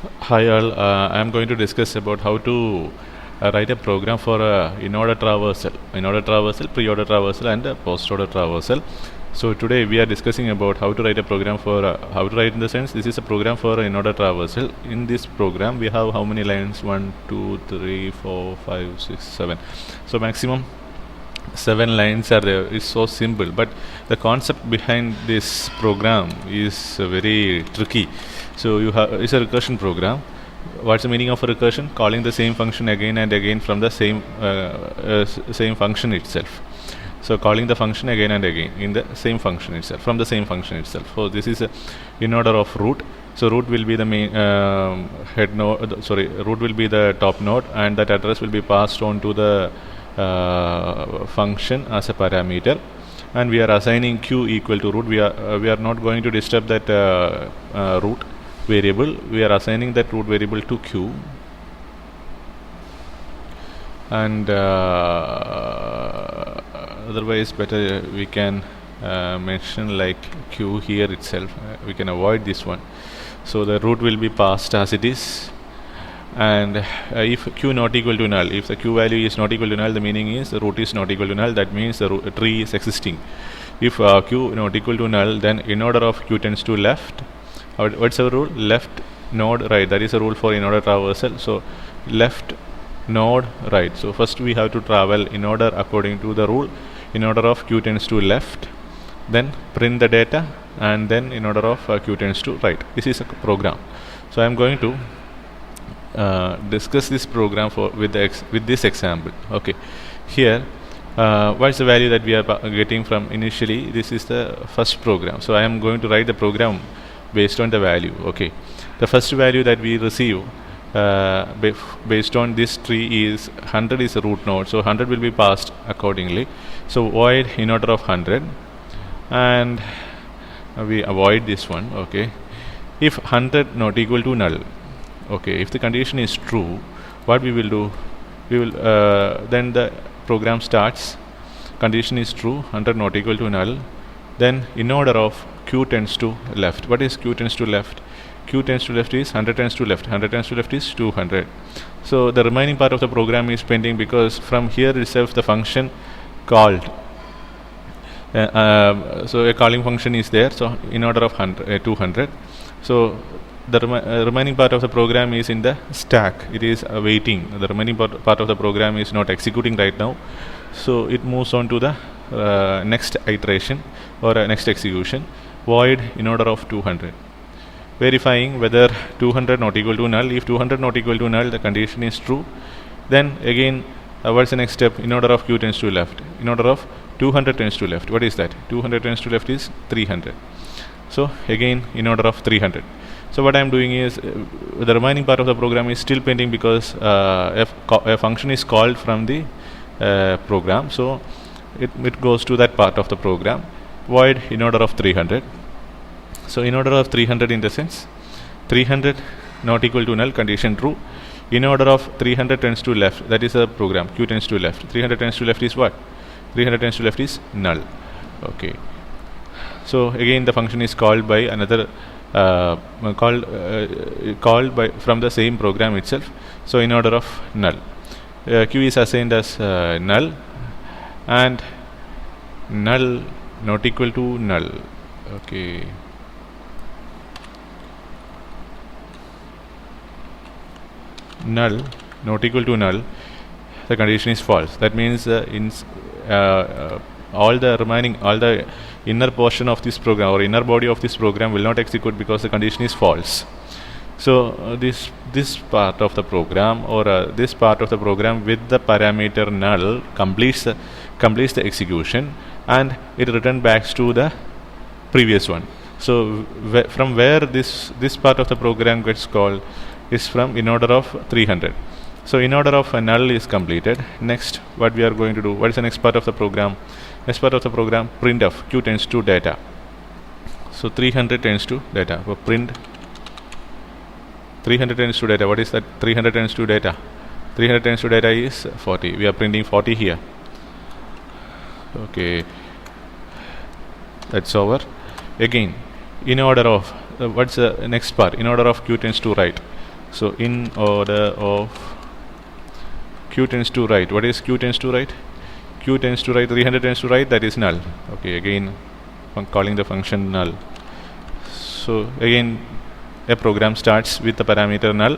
Hi all, I am going to discuss about how to write a program for in-order traversal, pre-order traversal and post-order traversal. So today we are discussing about how to write a program for, how to write in the sense this is a program for in-order traversal. In this program we have how many lines? 1, 2, 3, 4, 5, 6, 7. So maximum 7 lines are there. It's so simple, but the concept behind this program is very tricky. So you have, it's a recursion program. What's the meaning of a recursion? Calling the same function again and again from the same function itself. So calling the function again and again in the same function itself, from the same function itself. So this is in order of root. So root will be the main head node. Root will be the top node, and that address will be passed on to the function as a parameter, and we are assigning q equal to root. We are not going to disturb that root variable. We are assigning that root variable to q, and otherwise better we can mention like q here itself. We can avoid this one. So the root will be passed as it is, and if q not equal to null, if the q value is not equal to null, the meaning is the root is not equal to null. That means the tree is existing. If q not equal to null, then in order of q tends to left. What's the rule? Left node right. That is a rule for in order traversal. So left node right. So first we have to travel in order according to the rule. In order of q tends to left, then print the data, and then in order of q tends to right. This is a program. So I am going to discuss this program with this example. Okay, here what is the value that we are getting from initially? This is the first program. So I am going to write the program based on the value. Okay, the first value that we receive based on this tree is 100 is a root node. So 100 will be passed accordingly. So void in order of 100, and we avoid this one. Okay, if 100 not equal to null. Okay, if the condition is true, what we will do? We will then the program starts. Condition is true, 100 not equal to null. Then in order of q tends to left. What is q tends to left? Q tends to left is 100 tends to left. 100 tends to left is 200. So the remaining part of the program is pending, because from here itself the function called. So a calling function is there. So in order of 200. So the remaining part of the program is in the stack. It is waiting. The remaining part of the program is not executing right now, so it moves on to the next iteration or next execution. Void in order of 200, verifying whether 200 not equal to null. If 200 not equal to null, the condition is true. Then again, what's the next step? In order of q tends to left. In order of 200 tends to left. What is that? 200 tends to left is 300. So again, in order of 300. So what I am doing is the remaining part of the program is still pending, because a function is called from the program. So it goes to that part of the program. Void in order of 300. So in order of 300 in the sense 300 not equal to null, condition true. In order of 300 tends to left, that is a program. Q tends to left. 300 tends to left is what? 300 tends to left is null. Okay. So again the function is called by another called by from the same program itself. So in order of null, q is assigned as null, and null not equal to null. Okay, null not equal to null, the condition is false. That means all the inner portion of this program or inner body of this program will not execute, because the condition is false. So this part of the program, or this part of the program with the parameter null completes the execution, and it returns back to the previous one. So from where this part of the program gets called is from in order of 300. So in order of null is completed. Next, what we are going to do? What is the next part of the program? Next part of the program, printf. Q tends to data. So 300 tends to data. So print 300 tends to data. What is that? 300 tends to data. 300 tends to data is 40. We are printing 40 here. Okay, that's over. Again, in order of what's the next part? In order of q tends to right. So in order of q tends to right. What is q tends to right? Q tends to right, 300 tends to right, that is null. Okay, again calling the function null. So again a program starts with the parameter null.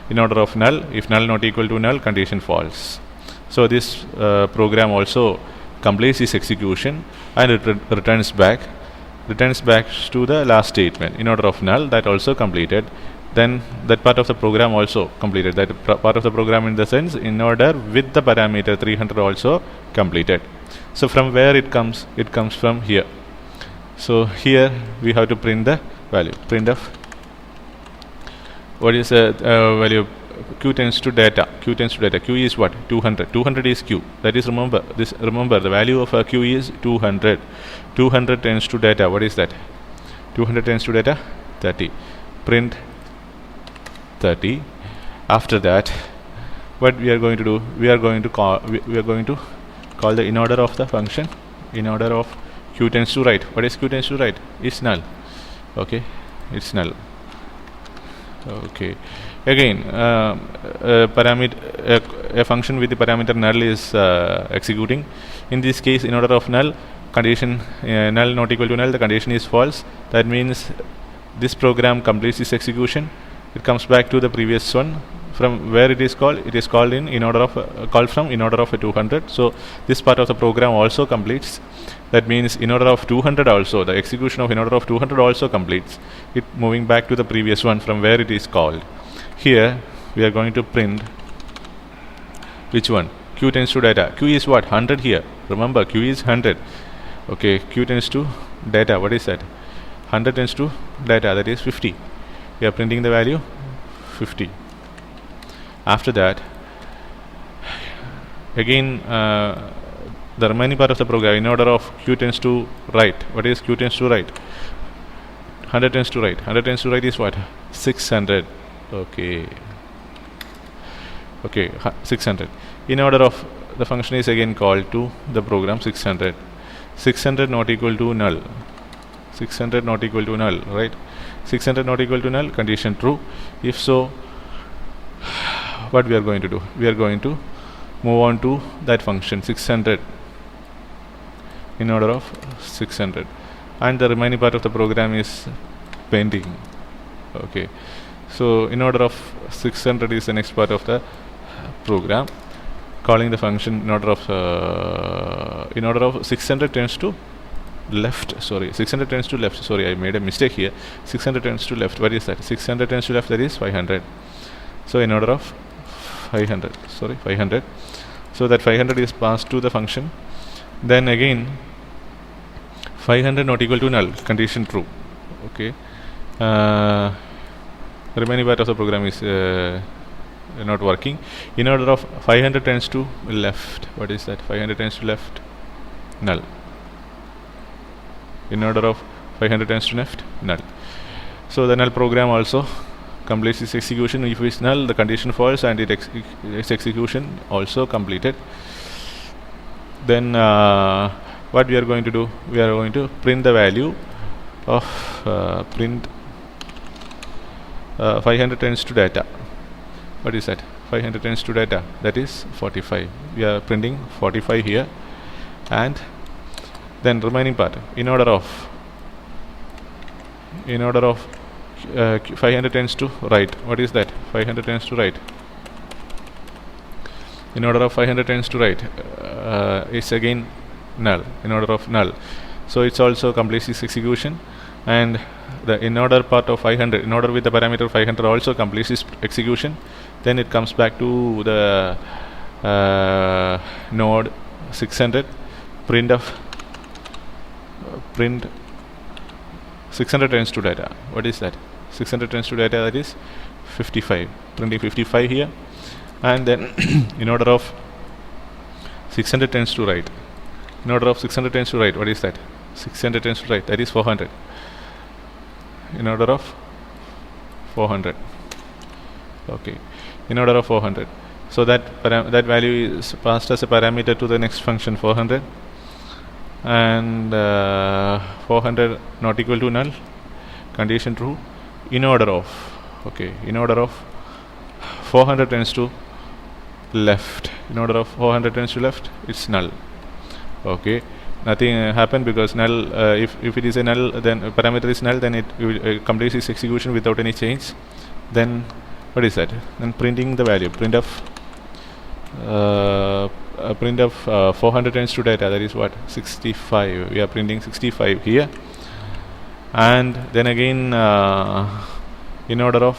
In order of null, if null not equal to null, condition false. So this program also completes its execution and it returns back to the last statement. In order of null, that also completed. Then that part of the program also completed. That part of the program in the sense in order with the parameter 300 also completed. So from where it comes from here. So here we have to print the value. Printf. What is the value? Q tends to data. Q tends to data. Q is what? 200. 200 is Q. That is remember the value of Q is 200. 200 tends to data. What is that? 200 tends to data 30. Print 30. After that, what we are going to do? We are going to call the in order of the function. In order of Q tends to right. What is Q tends to right? It's null. Okay, it's null. Okay. Again, a function with the parameter null is executing. In this case, in order of null, condition null not equal to null, the condition is false. That means this program completes its execution. It comes back to the previous one. From where it is called? It is called in order of called from in order of a 200. So this part of the program also completes. That means in order of 200 also, the execution of in order of 200 also completes. It moving back to the previous one from where it is called. Here we are going to print which one? Q tends to data. Q is what? 100 here. Remember, Q is 100. Okay, Q tends to data. What is that? 100 tends to data. That is 50. We are printing the value 50. After that, again the remaining part of the program in order of Q tends to right. What is Q tends to right? 100 tends to right. 100 tends to right is what? 600. Okay. Okay, 600. In order of the function is again called to the program 600. 600 not equal to null. 600 not equal to null, right? 600 not equal to null, condition true. If so, what we are going to do? We are going to move on to that function 600 in order of 600, and the remaining part of the program is pending. Okay, so in order of 600 is the next part of the program, calling the function in order of 600 tends to left. Sorry, 600 tends to left. Sorry, I made a mistake here. 600 tends to left. What is that? 600 tends to left. That is 500. So in order of 500. Sorry, 500. So that 500 is passed to the function. Then again 500 not equal to null, condition true. Okay, remaining part of the program is not working. In order of 500 tends to left. What is that? 500 tends to left, null. In order of 500 tends to left, null. So the null program also completes its execution. If it's null, the condition false and its execution also completed. Then what we are going to do? We are going to print the value of print 500 tends to data. What is that? 500 tends to data. That is 45. We are printing 45 here, and then remaining part in order of 500 tends to right. What is that? 500 tends to right. In order of 500 tends to right, it's again null. In order of null, so it's also completes its execution, and the in order part of 500, in order with the parameter 500 also completes its execution. Then it comes back to the node 600. Print 600 tends to data. What is that? 600 tends to data, that is 55. Printing 55 here, and then in order of 600 tends to right. In order of 600 tends to right. What is that? 600 tends to right. That is 400. In order of 400. Okay. In order of 400. So that value is passed as a parameter to the next function 400, and 400 not equal to null, condition true. In order of, okay, in order of 400 tends to left, in order of 400 tends to left, it's null. Okay, nothing happened because null, if it is a null, then parameter is null, then it completes its execution without any change. Then what is that? Then printing the value, printf 400 tends to data, that is what, 65. We are printing 65 here. And then again, in order of